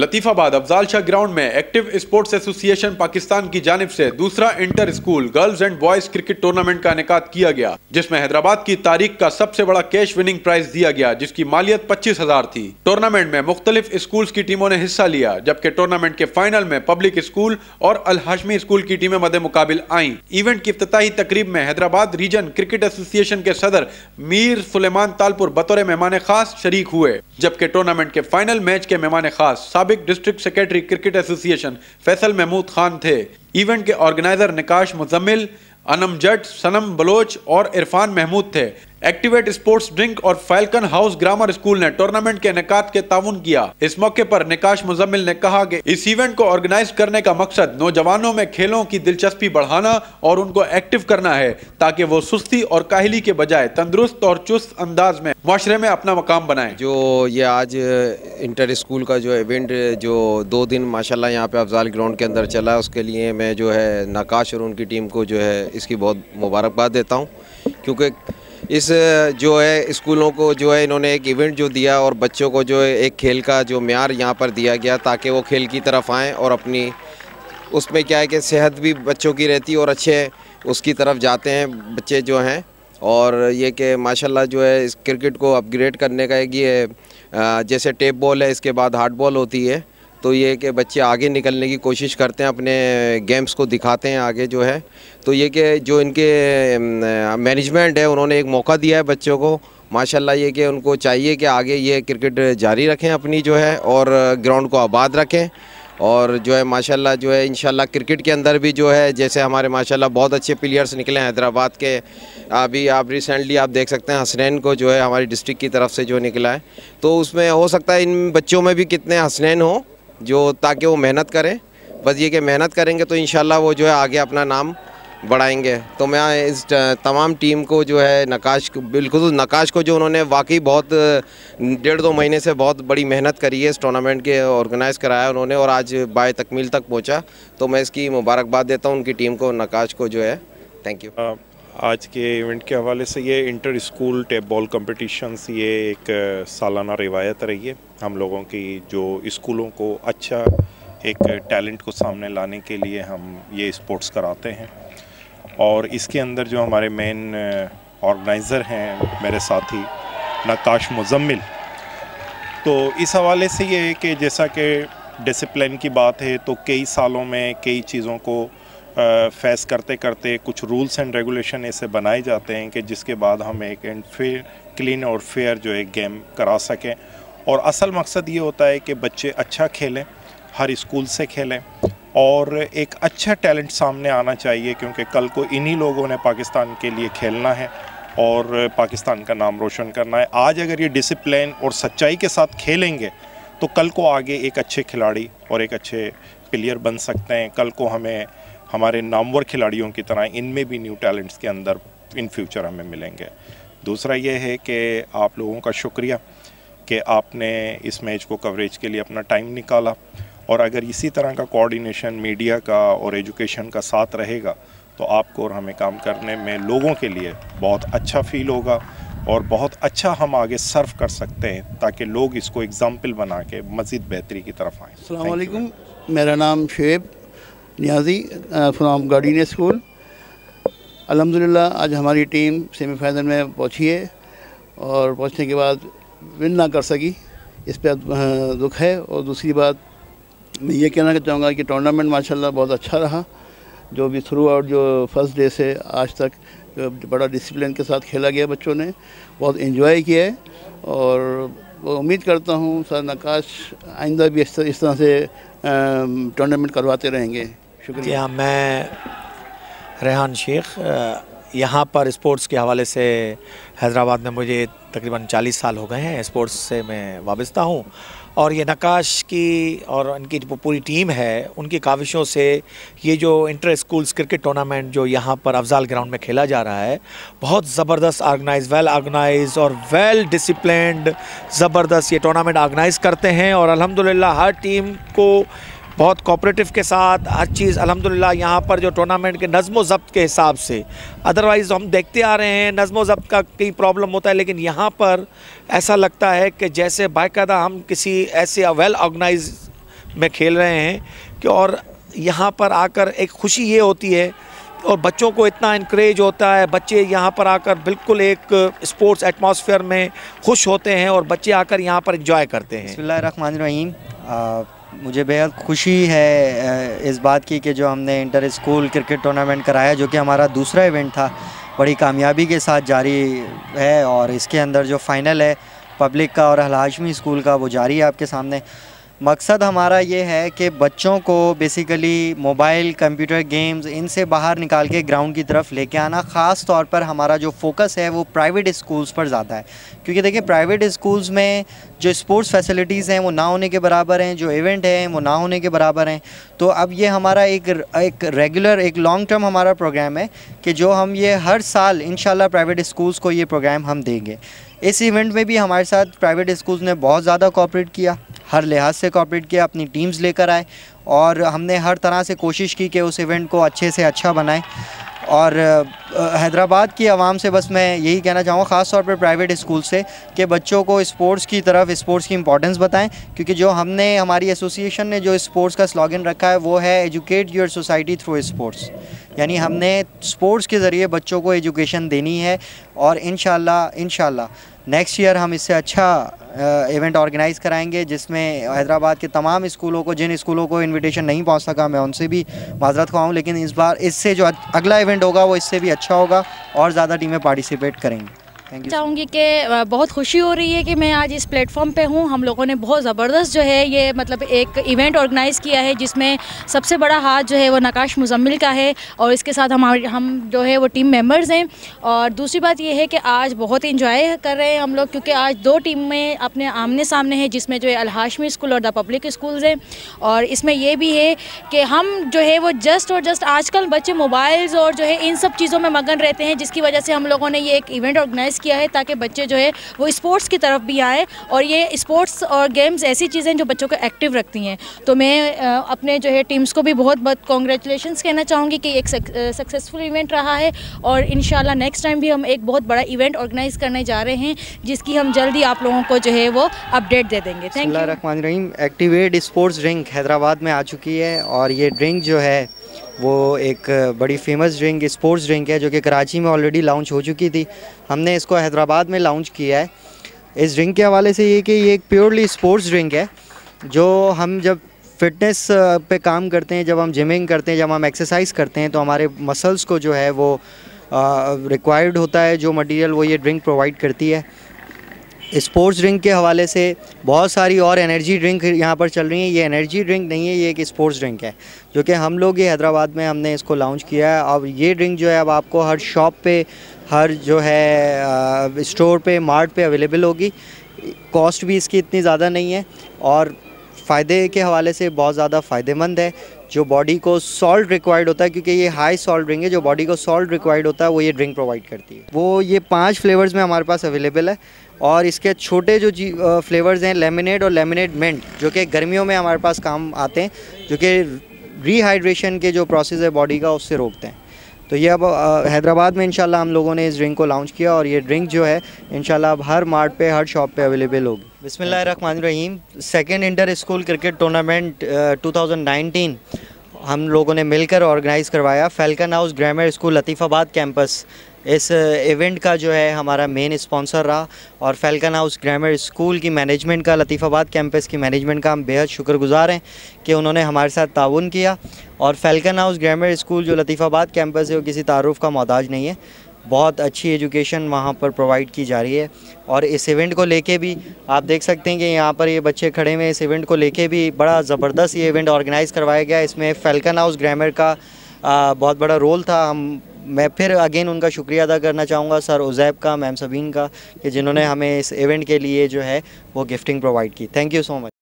Latifabad Afzal Shah ground में active sports association Pakistan की जानिब से दूसरा inter school girls and boys cricket tournament का इनेकाद किया गया, जिसमें हैदराबाद की तारीख का सबसे बड़ा कैश विनिंग प्राइज दिया गया, जिसकी मालियत 25,000 थी। टूर्नामेंट में मुख्तलिफ स्कूल्स की टीमों ने हिस्सा लिया, जबकि टूर्नामेंट के फाइनल में पब्लिक स्कूल और अल हाशमी स्कूल की टीमें मद्दे मुकाबिल आईं। इवेंट की इफ्तिताही तकरीब में हैदराबाद रीजन क्रिकेट एसोसिएशन के सदर मीर सुलेमान तालपुर बतौर मेहमान खास शरीक हुए, जबकि टूर्नामेंट के फाइनल मैच के मेहमान खास साबिक district secretary cricket association Faisal Mahmood Khan थे। इवेंट के ऑर्गेनाइजर निकाश मुजम्मिल, अनम जट, सनम बलोच और इरफान महमूद थे। एक्टिवेट स्पोर्ट्स ड्रिंक और फाल्कन हाउस ग्रामर स्कूल ने टूर्नामेंट के इनेकाद के ताउन किया। इस मौके पर निकाश मुजम्मिल ने कहा कि इस इवेंट को ऑर्गेनाइज करने का मकसद नौजवानों में खेलों की दिलचस्पी बढ़ाना और उनको एक्टिव करना है, ताकि वो सुस्ती और काहली के बजाय तंदुरुस्त और चुस्त अंदाज में माशरे में अपना मकाम बनाएं। जो ये आज इंटर स्कूल का जो इवेंट जो 2 दिन माशाल्लाह यहाँ पे अफजाल ग्राउंड के अंदर चला है, उसके लिए मैं जो है नकाश और उनकी टीम को जो है इसकी बहुत मुबारकबाद देता हूँ, क्योंकि इस जो है स्कूलों को जो है इन्होंने एक इवेंट जो दिया और बच्चों को जो है एक खेल का जो म्यार यहाँ पर दिया गया, ताकि वो खेल की तरफ आएँ और अपनी उसमें क्या है कि सेहत भी बच्चों की रहती है और अच्छे उसकी तरफ जाते हैं बच्चे जो हैं। और ये कि माशाल्लाह जो है इस क्रिकेट को अपग्रेड करने का एक ये जैसे टेप बॉल है, इसके बाद हार्ड बॉल होती है, तो ये कि बच्चे आगे निकलने की कोशिश करते हैं, अपने गेम्स को दिखाते हैं आगे जो है। तो ये कि जो इनके मैनेजमेंट है उन्होंने एक मौका दिया है बच्चों को, माशाल्लाह ये कि उनको चाहिए कि आगे ये क्रिकेट जारी रखें अपनी जो है और ग्राउंड को आबाद रखें। और जो है माशाल्लाह जो है इंशाल्लाह क्रिकेट के अंदर भी जो है जैसे हमारे माशाल्लाह बहुत अच्छे प्लेयर्स निकले हैं हैदराबाद के। अभी आप रिसेंटली आप देख सकते हैं हसनैन को जो है हमारी डिस्ट्रिक्ट की तरफ से जो निकला है, तो उसमें हो सकता है इन बच्चों में भी कितने हसनैन हो जो, ताकि वो मेहनत करें। बस ये कि मेहनत करेंगे तो इंशाल्लाह वो जो है आगे अपना नाम बढ़ाएंगे। तो मैं इस तमाम टीम को जो है नकाश को जो उन्होंने वाकई बहुत 1.5-2 महीने से बहुत बड़ी मेहनत करी है, इस टूर्नामेंट के ऑर्गेनाइज़ कराया उन्होंने और आज बाय तकमील तक पहुंचा, तो मैं इसकी मुबारकबाद देता हूं उनकी टीम को, नकाश को जो है। Thank you. आज के इवेंट के हवाले से ये inter school tape ball competitions ये एक सालाना रिवायत रही है हम लोगों की, जो स्कूलों को अच्छा एक टैलेंट को सामने लाने के लिए हम ये स्पोर्ट्स कराते हैं। और इसके अंदर जो हमारे मेन ऑर्गेनाइज़र हैं मेरे साथी नकाश मुजम्मिल, तो इस हवाले से ये है कि जैसा कि डिसिप्लिन की बात है, तो कई सालों में कई चीज़ों को फेस करते करते कुछ रूल्स एंड रेगुलेशन ऐसे बनाए जाते हैं कि जिसके बाद हम एक एंड फेयर क्लीन और फेयर जो है गेम करा सकें। और असल मकसद ये होता है कि बच्चे अच्छा खेलें, हर स्कूल से खेलें और एक अच्छा टैलेंट सामने आना चाहिए, क्योंकि कल को इन्हीं लोगों ने पाकिस्तान के लिए खेलना है और पाकिस्तान का नाम रोशन करना है। आज अगर ये डिसिप्लिन और सच्चाई के साथ खेलेंगे तो कल को आगे एक अच्छे खिलाड़ी और एक अच्छे प्लेयर बन सकते हैं। कल को हमें हमारे नामवर खिलाड़ियों की तरह इनमें भी न्यू टैलेंट्स के अंदर इन फ्यूचर हमें मिलेंगे। दूसरा ये है कि आप लोगों का शुक्रिया कि आपने इस मैच को कवरेज के लिए अपना टाइम निकाला, और अगर इसी तरह का कोऑर्डिनेशन मीडिया का और एजुकेशन का साथ रहेगा तो आपको और हमें काम करने में लोगों के लिए बहुत अच्छा फील होगा और बहुत अच्छा हम आगे सर्व कर सकते हैं, ताकि लोग इसको एग्जाम्पल बना के मज़ीद बेहतरी की तरफ आएँ। अस्सलाम वालेकुम, मेरा नाम Shoaib Niazi from garden school. अल्हम्दुलिल्लाह आज हमारी टीम सेमीफाइनल में पहुंची है और पहुंचने के बाद विन ना कर सकी, इस पर दुख है। और दूसरी बात मैं ये कहना चाहूँगा कि टूर्नामेंट माशाल्लाह बहुत अच्छा रहा, जो भी थ्रू आउट जो फर्स्ट डे से आज तक बड़ा डिसिप्लिन के साथ खेला गया, बच्चों ने बहुत एंजॉय किया है। और उम्मीद करता हूँ सर नकाश आइंदा भी इस तरह से टूर्नामेंट करवाते रहेंगे। शुक्रिया। मैं रेहान शेख, यहाँ पर स्पोर्ट्स के हवाले से हैदराबाद में मुझे तकरीबन 40 साल हो गए हैं, स्पोर्ट्स से मैं वाबस्ता हूँ। और ये नकाश की और इनकी जो पूरी टीम है उनकी काविशों से ये जो इंटर स्कूल्स क्रिकेट टूर्नामेंट जो यहाँ पर अफजाल ग्राउंड में खेला जा रहा है, बहुत ज़बरदस्त वेल ऑर्गेनाइज और वेल डिसिप्लिन्ड ज़बरदस्त ये टूर्नामेंट ऑर्गेनाइज करते हैं। और अल्हम्दुलिल्लाह हर टीम को बहुत कोऑपरेटिव के साथ हर चीज़ अल्हम्दुलिल्लाह यहाँ पर जो टूर्नामेंट के नज़्म ज़ब्त के हिसाब से, अदरवाइज़ हम देखते आ रहे हैं नज़्म ज़ब्त का कई प्रॉब्लम होता है, लेकिन यहाँ पर ऐसा लगता है कि जैसे बाकायदा हम किसी ऐसे वेल ऑर्गेनाइज में खेल रहे हैं कि और यहाँ पर आकर एक खुशी ये होती है और बच्चों को इतना इनक्रेज होता है, बच्चे यहाँ पर आकर बिल्कुल एक स्पोर्ट्स एटमॉस्फेयर में खुश होते हैं और बच्चे आकर यहाँ पर एंजॉय करते हैं। बिस्मिल्लाहिर्रहमानिर्रहीम। मुझे बेहद खुशी है इस बात की कि जो हमने इंटर स्कूल क्रिकेट टूर्नामेंट कराया, जो कि हमारा दूसरा इवेंट था, बड़ी कामयाबी के साथ जारी है और इसके अंदर जो फ़ाइनल है पब्लिक का और अल हाशमी स्कूल का वो जारी है आपके सामने। मकसद हमारा ये है कि बच्चों को बेसिकली मोबाइल, कंप्यूटर गेम्स इनसे बाहर निकाल के ग्राउंड की तरफ लेके आना। ख़ास तौर पर हमारा जो फोकस है वो प्राइवेट स्कूल्स पर ज़्यादा है, क्योंकि देखिए प्राइवेट स्कूल्स में जो स्पोर्ट्स फैसिलिटीज़ हैं वो ना होने के बराबर हैं, जो इवेंट हैं वो ना होने के बराबर हैं। तो अब ये हमारा एक रेगुलर, एक लॉन्ग टर्म हमारा प्रोग्राम है कि जो हम ये हर साल इंशाल्लाह प्राइवेट स्कूल्स को ये प्रोग्राम हम देंगे। इस इवेंट में भी हमारे साथ प्राइवेट स्कूल्स ने बहुत ज़्यादा कोऑपरेट किया, हर लिहाज से कोऑपरेट किया, अपनी टीम्स लेकर आए और हमने हर तरह से कोशिश की कि उस इवेंट को अच्छे से अच्छा बनाएं। और हैदराबाद की आवाम से बस मैं यही कहना चाहूँगा, ख़ास तौर पर प्राइवेट स्कूल से, कि बच्चों को स्पोर्ट्स की तरफ, स्पोर्ट्स की इंपॉर्टेंस बताएं, क्योंकि जो हमने, हमारी एसोसिएशन ने जो स्पोर्ट्स का स्लोगन रखा है वो है educate your society through sports. यानी हमने स्पोर्ट्स के ज़रिए बच्चों को एजुकेशन देनी है और इंशाल्लाह नेक्स्ट ईयर हम इससे अच्छा इवेंट ऑर्गेनाइज़ कराएंगे, जिसमें हैदराबाद के तमाम स्कूलों को, जिन स्कूलों को इनविटेशन नहीं पहुंच सका मैं उनसे भी माजरत ख्वाह हूं, लेकिन इस बार इससे जो अगला इवेंट होगा वो इससे भी अच्छा होगा और ज़्यादा टीमें पार्टिसिपेट करेंगी। चाहूँगी कि बहुत खुशी हो रही है कि मैं आज इस प्लेटफॉर्म पे हूँ। हम लोगों ने बहुत ज़बरदस्त जो है ये मतलब एक इवेंट ऑर्गेनाइज़ किया है, जिसमें सबसे बड़ा हाथ जो है वो नकाश मुजम्मिल का है और इसके साथ हम जो है वो टीम मेंबर्स हैं। और दूसरी बात ये है कि आज बहुत इंजॉय कर रहे हैं हम लोग, क्योंकि आज दो टीमें अपने आमने सामने हैं, जिसमें जो है अल हाशमी स्कूल और द पब्लिक स्कूल्स हैं। और इसमें ये भी है कि हम जो है वो जस्ट आजकल बच्चे मोबाइल्स और जो है इन सब चीज़ों में मगन रहते हैं, जिसकी वजह से हम लोगों ने ये एक इवेंट ऑर्गेनाइज़ किया है ताकि बच्चे जो है वो स्पोर्ट्स की तरफ भी आए। और ये स्पोर्ट्स और गेम्स ऐसी चीज़ें जो बच्चों को एक्टिव रखती हैं। तो मैं अपने जो है टीम्स को भी बहुत बहुत कॉन्ग्रेचुलेशंस कहना चाहूँगी कि एक सक्सेसफुल इवेंट रहा है और इंशाल्लाह नेक्स्ट टाइम भी हम एक बहुत बड़ा इवेंट ऑर्गेनाइज़ करने जा रहे हैं, जिसकी हम जल्दी आप लोगों को जो है वो अपडेट दे देंगे। Thank you. बिस्मिल्लाहिर्रहमानिर्रहीम। एक्टिवेट स्पोर्ट्स ड्रिंक हैदराबाद में आ चुकी है और ये ड्रिंक जो है वो एक बड़ी फेमस ड्रिंक, स्पोर्ट्स ड्रिंक है, जो कि कराची में ऑलरेडी लॉन्च हो चुकी थी। हमने इसको हैदराबाद में लॉन्च किया है। इस ड्रिंक के हवाले से ये कि ये एक प्योरली स्पोर्ट्स ड्रिंक है, जो हम जब फिटनेस पे काम करते हैं, जब हम जिमिंग करते हैं, जब हम एक्सरसाइज करते हैं, तो हमारे मसल्स को जो है वो रिक्वायर्ड होता है जो मटेरियल वो ये ड्रिंक प्रोवाइड करती है। स्पोर्ट्स ड्रिंक के हवाले से बहुत सारी और एनर्जी ड्रिंक यहाँ पर चल रही हैं। ये एनर्जी ड्रिंक नहीं है, ये एक स्पोर्ट्स ड्रिंक है, जो कि हम लोग ये हैदराबाद में हमने इसको लॉन्च किया है। अब ये ड्रिंक जो है अब आपको हर शॉप पे, हर जो है स्टोर पे, मार्ट पे अवेलेबल होगी। कॉस्ट भी इसकी इतनी ज़्यादा नहीं है और फ़ायदे के हवाले से बहुत ज़्यादा फ़ायदेमंद है। जो बॉडी को सॉल्ट रिक्वायर्ड होता है, क्योंकि ये हाई सॉल्ट ड्रिंक है, जो बॉडी को सॉल्ट रिक्वायर्ड होता है वो ये ड्रिंक प्रोवाइड करती है। वो ये 5 फ्लेवर्स में हमारे पास अवेलेबल है और इसके छोटे जो फ्लेवर्स हैं, लेमनेड और लेमनेड मिंट, जो कि गर्मियों में हमारे पास काम आते हैं, जो कि रिहाइड्रेशन के जो प्रोसेस है बॉडी का उससे रोकते हैं। तो ये अब हैदराबाद में इंशाल्लाह हम लोगों ने इस ड्रिंक को लॉन्च किया और ये ड्रिंक जो है इंशाल्लाह अब हर मार्ट पे, हर शॉप पे अवेलेबल होगी। बिस्मिल्लाहिर्रहमानिर्रहीम। Second inter school cricket tournament 2019 हम लोगों ने मिलकर ऑर्गेनाइज़ करवाया। Falcon house Grammar school Latifabad campus इस इवेंट का जो है हमारा मेन स्पॉन्सर रहा और फैल्कन हाउस ग्रामर स्कूल की मैनेजमेंट का, लतीफ़ाबाद कैंपस की मैनेजमेंट का हम बेहद शुक्रगुज़ार हैं कि उन्होंने हमारे साथ ताउन किया। और फैल्कन हाउस ग्रामर स्कूल जो लतीफ़ाबाद कैंपस है वो किसी तारुफ़ का मोहताज नहीं है, बहुत अच्छी एजुकेशन वहाँ पर प्रोवाइड की जा रही है। और इस इवेंट को लेके भी आप देख सकते हैं कि यहाँ पर ये बच्चे खड़े हुए, इस इवेंट को लेके भी बड़ा ज़बरदस्त ये इवेंट ऑर्गेनाइज़ करवाया गया। इसमें फैल्कन हाउस ग्रामर का बहुत बड़ा रोल था। मैं फिर अगेन उनका शुक्रिया अदा करना चाहूँगा, सर उज़ैब का, मैम सबीन का, कि जिन्होंने हमें इस इवेंट के लिए जो है वो गिफ्टिंग प्रोवाइड की। Thank you so much.